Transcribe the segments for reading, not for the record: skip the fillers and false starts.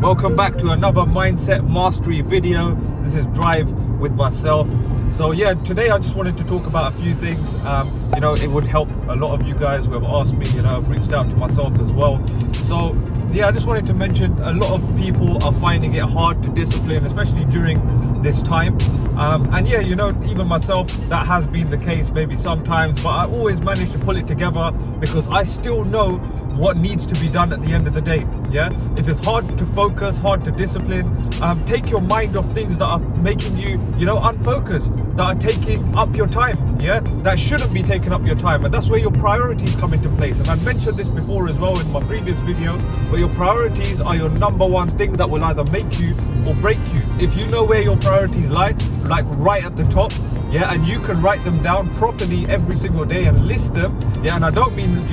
Welcome back to another Mindset Mastery video. This is Drive with myself. So yeah, today I just wanted to talk about a few things. It would help a lot of you guys who have asked me. I've reached out to myself as well. So yeah, I just wanted to mention a lot of people are finding it hard to discipline, especially during this time. And yeah, even myself, that has been the case maybe sometimes, but I always manage to pull it together because I still know what needs to be done at the end of the day. Yeah, if it's hard to focus, hard to discipline, take your mind off things that are making you, unfocused, that are taking up your time. Yeah, that shouldn't be taking up your time, and that's where your priorities come into place. And I mentioned this before as well in my previous video, where your priorities are your number one thing that will either make you or break you. If you know where your priorities lie, like right at the top, yeah, and you can write them down properly every single day and list them, yeah, and I don't mean,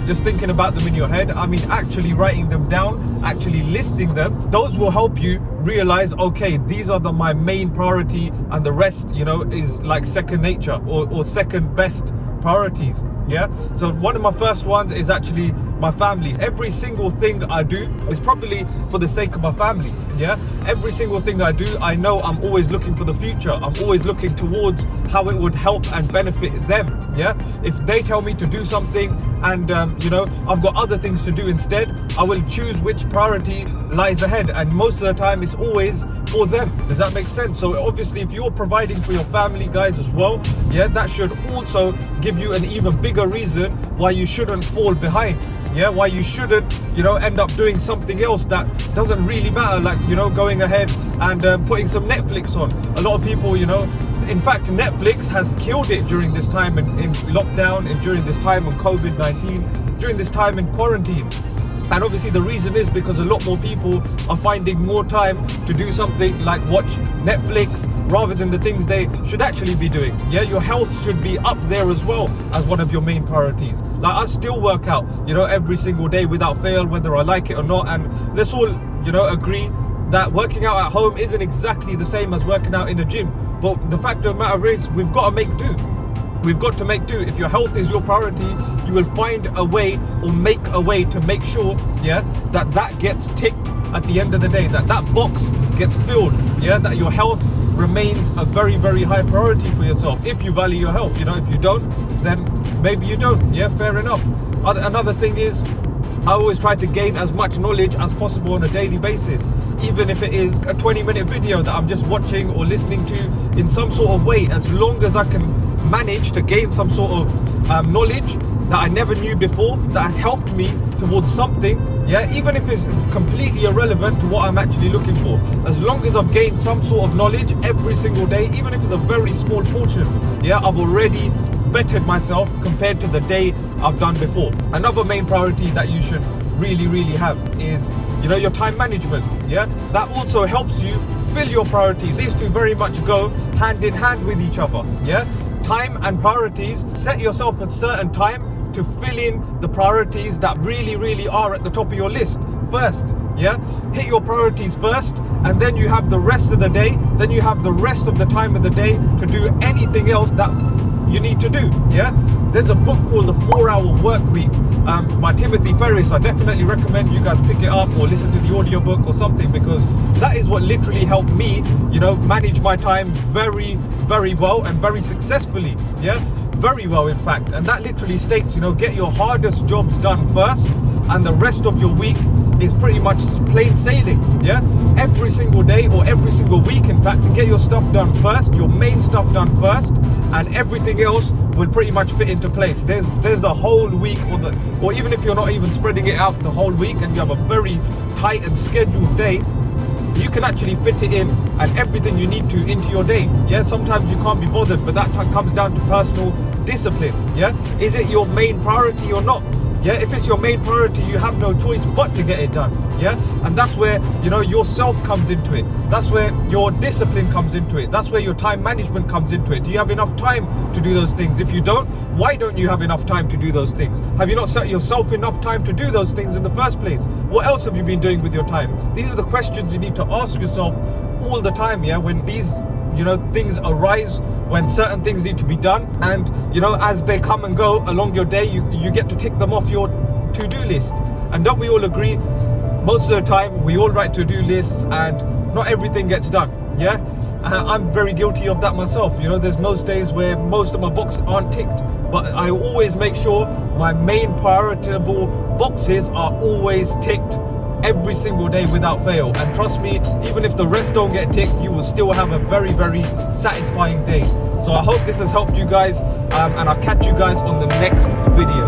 just thinking about them in your head, I mean actually writing them down, actually listing them. Those will help you realize, okay, these are my main priority, and the rest, is like second nature or second best priorities. Yeah, so one of my first ones is actually my family. Every single thing I do is probably for the sake of my family. Yeah, every single thing I do, I know I'm always looking for the future. I'm always looking towards how it would help and benefit them. Yeah, if they tell me to do something and I've got other things to do instead, I will choose which priority lies ahead, and most of the time it's always for them. Does that make sense? So obviously, if you're providing for your family, guys, as well, yeah, that should also give you an even bigger reason why you shouldn't fall behind. Yeah, why you shouldn't, end up doing something else that doesn't really matter, like, going ahead and putting some Netflix on. A lot of people, in fact, Netflix has killed it during this time in lockdown, and during this time of COVID-19, during this time in quarantine. And obviously the reason is because a lot more people are finding more time to do something like watch Netflix rather than the things they should actually be doing. Yeah, your health should be up there as well as one of your main priorities. Like, I still work out, every single day without fail, whether I like it or not. And let's all, agree that working out at home isn't exactly the same as working out in a gym. But the fact of the matter is, we've got to make do. We've got to make do. If your health is your priority, you will find a way or make a way to make sure, yeah, that gets ticked at the end of the day, that box gets filled, yeah, that your health remains a very, very high priority for yourself. If you value your health, if you don't, then maybe you don't. Yeah, fair enough. Another thing is, I always try to gain as much knowledge as possible on a daily basis, even if it is a 20-minute video that I'm just watching or listening to in some sort of way. As long as I can manage to gain some sort of knowledge that I never knew before, that has helped me towards something, yeah, even if it's completely irrelevant to what I'm actually looking for, as long as I've gained some sort of knowledge every single day, even if it's a very small portion, yeah, I've already bettered myself compared to the day I've done before. Another main priority that you should really, really have is, your time management. Yeah, that also helps you fill your priorities. These two very much go hand in hand with each other. Yeah, time and priorities. Set yourself a certain time to fill in the priorities that really, really are at the top of your list first. Yeah, hit your priorities first, and then you have the rest of the day, then you have the rest of the time of the day to do anything else that you need to do. Yeah, there's a book called The 4-Hour Work Week by Timothy Ferriss. I definitely recommend you guys pick it up or listen to the audiobook or something, because that is what literally helped me, manage my time very, very well and very successfully. Yeah, very well, in fact. And that literally states, get your hardest jobs done first, and the rest of your week is pretty much plain sailing. Yeah, every single day or every single week, in fact, get your stuff done first, your main stuff done first, and everything else will pretty much fit into place. There's the whole week, or even if you're not even spreading it out the whole week and you have a very tight and scheduled day, you can actually fit it in and everything you need to into your day. Yeah, sometimes you can't be bothered, but that comes down to personal discipline. Yeah, is it your main priority or not? Yeah, if it's your main priority, you have no choice but to get it done. Yeah, and that's where, yourself comes into it. That's where your discipline comes into it. That's where your time management comes into it. Do you have enough time to do those things? If you don't, why don't you have enough time to do those things? Have you not set yourself enough time to do those things in the first place? What else have you been doing with your time? These are the questions you need to ask yourself all the time. Yeah, when these things arise when certain things need to be done, and you know, as they come and go along your day, you get to tick them off your to-do list. And don't we all agree, most of the time we all write to-do lists and not everything gets done? Yeah, I'm very guilty of that myself. You know, there's most days where most of my boxes aren't ticked, but I always make sure my main prioritable boxes are always ticked every single day without fail. And trust me, even if the rest don't get ticked, you will still have a very, very satisfying day. So I hope this has helped you guys, and I'll catch you guys on the next video.